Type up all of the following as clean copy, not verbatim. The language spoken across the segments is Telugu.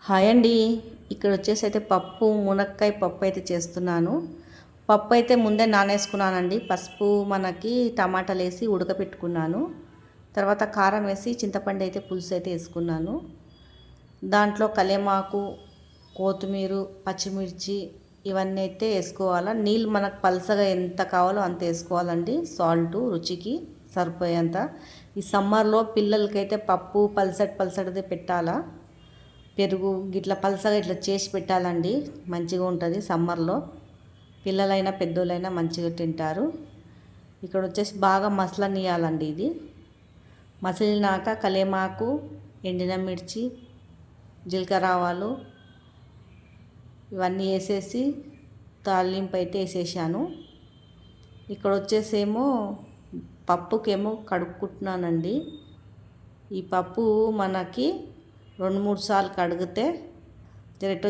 హాయ్ అండి. ఇక్కడ వచ్చేసి అయితే పప్పు మునక్కాయ పప్పు అయితే చేస్తున్నాను. పప్పు అయితే ముందే నానేసుకున్నానండి. పసుపు మనకి టమాటాలు వేసి ఉడకపెట్టుకున్నాను. తర్వాత కారం వేసి చింతపండు అయితే పులుసు అయితే వేసుకున్నాను. దాంట్లో కలేమాకు, కొత్తిమీర, పచ్చిమిర్చి ఇవన్నీ అయితే వేసుకోవాలా. నీళ్ళు మనకు పలసగా ఎంత కావాలో అంత వేసుకోవాలండి. సాల్టు రుచికి సరిపోయేంత. ఈ సమ్మర్లో పిల్లలకైతే పప్పు పలసటిదే పెట్టాలా. పెరుగు గిట్ల పలసగా ఇట్లా చేసి పెట్టాలండి. మంచిగా ఉంటుంది సమ్మర్లో. పిల్లలైనా పెద్దోళ్ళైనా మంచిగా తింటారు. ఇక్కడ వచ్చేసి బాగా మసలనియాలండి. ఇది మసిలినాక కలేమాకు, ఎండిన మిర్చి, జీలకర్ర ఆవాలు ఇవన్నీ వేసేసి తాలింపు అయితే వేసేసాను. ఇక్కడ వచ్చేసేమో పప్పుకేమో కడుక్కుంటున్నానండి. ఈ పప్పు మనకి 2-3 సార్లు కడిగితే జరటో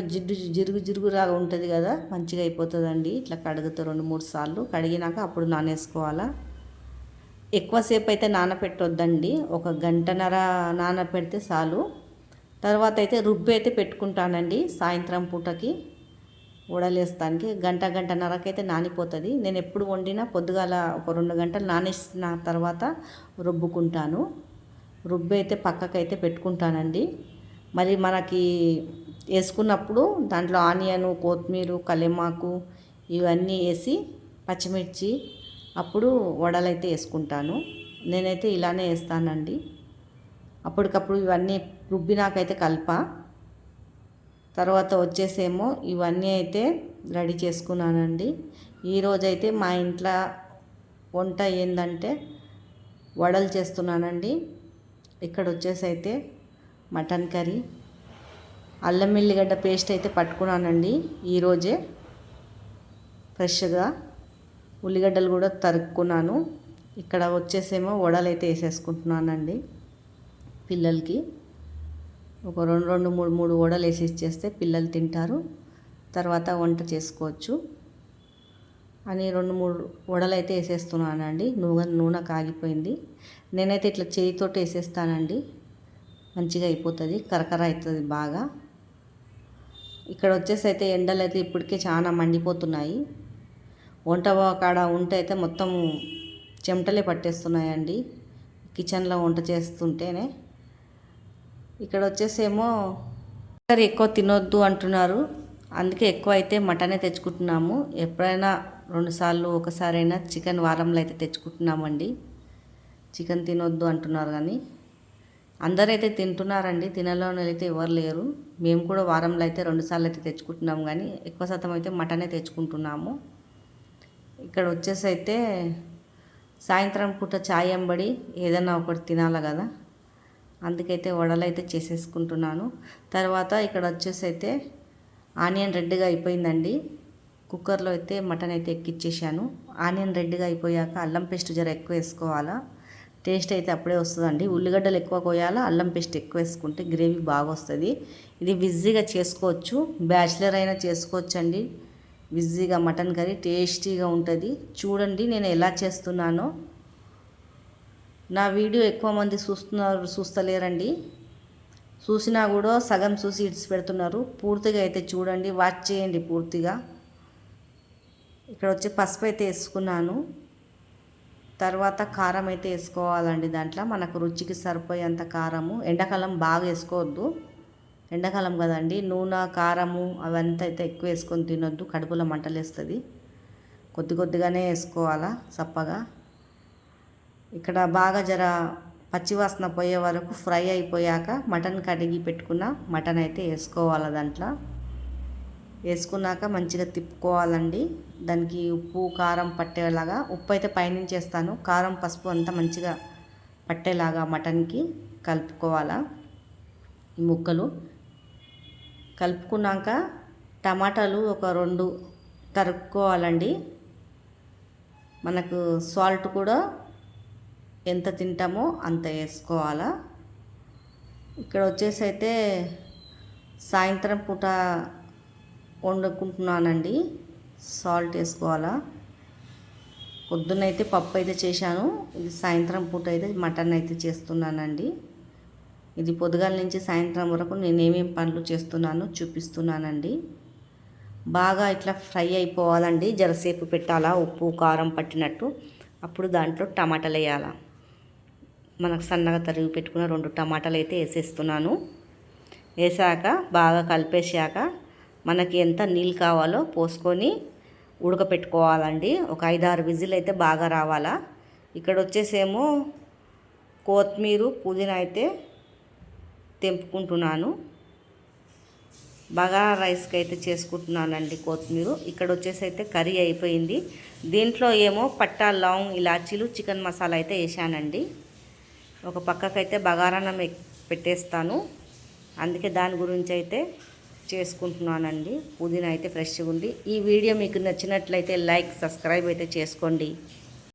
జిరుగు ఉంటుంది కదా, మంచిగా అయిపోతుందండి. ఇట్లా కడిగితే 2-3 సార్లు కడిగినాక అప్పుడు నానేసుకోవాలా. ఎక్కువసేపు అయితే నానపెట్టొద్దండి. 1 గంటన్నర నానపెడితే చాలు. తర్వాత అయితే రుబ్బి అయితే పెట్టుకుంటానండి. సాయంత్రం పూటకి వడలేస్తానికి గంటన్నరకైతే నానిపోతుంది. నేను ఎప్పుడు వండినా పొద్దుగాల ఒక 2 గంటలు నానేసిన తర్వాత రుబ్బుకుంటాను. రుబ్బి అయితే పక్కకైతే పెట్టుకుంటానండి. మరి మనకి వేసుకున్నప్పుడు దాంట్లో ఆనియను, కొత్తిమీర, కలేమాకు ఇవన్నీ వేసి పచ్చిమిర్చి అప్పుడు వడలైతే వేసుకుంటాను. నేనైతే ఇలానే వేస్తానండి. అప్పటికప్పుడు ఇవన్నీ రుబ్బినాకైతే తర్వాత వచ్చేసేమో ఇవన్నీ అయితే రెడీ చేసుకున్నానండి. ఈరోజైతే మా ఇంట్లో వంట ఏంటంటే వడలు చేస్తున్నానండి. ఇక్కడ వచ్చేసి అయితే మటన్ కర్రీ, అల్లం ఎల్లిగడ్డ పేస్ట్ అయితే పట్టుకున్నానండి ఈరోజే. ఫ్రెష్గా ఉల్లిగడ్డలు కూడా తరుక్కున్నాను. ఇక్కడ వచ్చేసేమో వడలు అయితే వేసేసుకుంటున్నానండి. పిల్లలకి ఒక 2-3 వడలు వేసి ఇచ్చేస్తే పిల్లలు తింటారు. తర్వాత వంట చేసుకోవచ్చు అని 2-3 వడలు అయితే వేసేస్తున్నానండి. నూనె కాగిపోయింది. నేనైతే ఇట్లా చేయితోటి వేసేస్తానండి. మంచిగా అయిపోతుంది, కరకర అవుతుంది బాగా. ఇక్కడ వచ్చేసి అయితే ఎండలు అయితే ఇప్పటికే చాలా మండిపోతున్నాయి. వంట కాడ ఉంటే అయితే మొత్తం చెమటలే పట్టేస్తున్నాయండి కిచెన్లో వంట చేస్తుంటేనే. ఇక్కడ వచ్చేసేమో కర్రీ ఎక్కువ తినొద్దు అంటున్నారు. అందుకే ఎక్కువ అయితే మటనే తెచ్చుకుంటున్నాము. ఎప్పుడైనా 2 సార్లు ఒకసారైనా చికెన్ వారంలో అయితే తెచ్చుకుంటున్నామండి. చికెన్ తినొద్దు అంటున్నారు కానీ అందరైతే తింటున్నారండి. తినలోని అయితే ఎవరు లేరు. మేము కూడా వారంలో అయితే 2 సార్లు అయితే తెచ్చుకుంటున్నాము, కానీ ఎక్కువ శాతం అయితే మటనే తెచ్చుకుంటున్నాము. ఇక్కడ వచ్చేసి అయితే సాయంత్రం పూట చాయ్ ఎంబడి ఏదైనా ఒకటి తినాలి కదా, అందుకైతే వడలు అయితే చేసేసుకుంటున్నాను. తర్వాత ఇక్కడ వచ్చేసి అయితే ఆనియన్ రెడ్గా అయిపోయిందండి. కుక్కర్లో అయితే మటన్ అయితే ఎక్కిచ్చేసాను. ఆనియన్ రెడ్గా అయిపోయాక అల్లం పేస్ట్ జర ఎక్కువ వేసుకోవాలా. టేస్ట్ అయితే అప్పుడే వస్తుందండి. ఉల్లిగడ్డలు ఎక్కువ కోయాలా, అల్లం పేస్ట్ ఎక్కువ వేసుకుంటే గ్రేవీ బాగా వస్తుంది. ఇది విజ్జీగా చేసుకోవచ్చు, బ్యాచిలర్ అయినా చేసుకోవచ్చు అండి. విజ్జీగా మటన్ కర్రీ టేస్టీగా ఉంటుంది. చూడండి నేను ఎలా చేస్తున్నానో. నా వీడియో ఎక్కువ మంది చూస్తలేరండి. చూసినా కూడా సగం చూసి ఇడ్స్ పెడుతున్నారు. పూర్తిగా అయితే చూడండి, వాచ్ చేయండి పూర్తిగా. ఇక్కడ వచ్చి పసుపు అయితే వేసుకున్నాను. తర్వాత కారం అయితే వేసుకోవాలండి. దాంట్లో మనకు రుచికి సరిపోయేంత కారము. ఎండాకాలం బాగా వేసుకోవద్దు, ఎండాకాలం కదండి. నూనె, కారము అవంతా అయితే ఎక్కువ వేసుకొని తినొద్దు, కడుపులో మంటలు వేస్తుంది. కొద్దిగానే వేసుకోవాలా చప్పగా. ఇక్కడ బాగా జర పచ్చివాసన పోయే వరకు ఫ్రై అయిపోయాక మటన్ కడిగి పెట్టుకున్న మటన్ అయితే వేసుకోవాలి. దాంట్లో వేసుకున్నాక మంచిగా తిప్పుకోవాలండి. దానికి ఉప్పు కారం పట్టేలాగా, ఉప్పు అయితే పైనుంచి వేస్తాను, కారం పసుపు అంతా మంచిగా పట్టేలాగా మటన్కి కలుపుకోవాలా. ఈ ముక్కలు కలుపుకున్నాక టమాటాలు ఒక 2 తరుక్కోవాలండి. మనకు సాల్ట్ కూడా ఎంత తింటామో అంత వేసుకోవాలా. ఇక్కడ వచ్చేసి అయితే సాయంత్రం పూట వండుకుంటున్నానండి. సాల్ట్ వేసుకోవాలా. పొద్దున్నైతే పప్పు అయితే చేశాను. ఇది సాయంత్రం పూట అయితే మటన్ అయితే చేస్తున్నానండి. ఇది పొద్దుగాల నుంచి సాయంత్రం వరకు నేను ఏమేమి పనులు చేస్తున్నానో చూపిస్తున్నానండి. బాగా ఇట్లా ఫ్రై అయిపోవాలండి. జరసేపు పెట్టాలా, ఉప్పు కారం పట్టినట్టు. అప్పుడు దాంట్లో టమాటాలు వేయాలా. మనకు సన్నగా తరిగి పెట్టుకున్న 2 టమాటాలు అయితే వేసేస్తున్నాను. వేసాక బాగా కలిపేసాక మనకి ఎంత నీళ్ళు కావాలో పోసుకొని ఉడకపెట్టుకోవాలండి. ఒక 5-6 విజిల్ అయితే బాగా రావాలా. ఇక్కడ వచ్చేసేమో కొత్తిమీర పుదీనా అయితే తెంపుకుంటున్నాను. బగారా రైస్కి అయితే చేసుకుంటున్నానండి కొత్తిమీర. ఇక్కడ వచ్చేసి అయితే కర్రీ అయిపోయింది. దీంట్లో ఏమో పట్టా, లవంగ్, ఇలాచీలు, చికెన్ మసాలా అయితే వేసానండి. ఒక పక్కకైతే బగారాన్నం పెట్టేస్తాను. అందుకే దాని గురించి అయితే చేసుకుంటున్నానండి. పుదీనా అయితే ఫ్రెష్గా ఉంది. ఈ వీడియో మీకు నచ్చినట్లయితే లైక్, సబ్స్క్రైబ్ అయితే చేసుకోండి.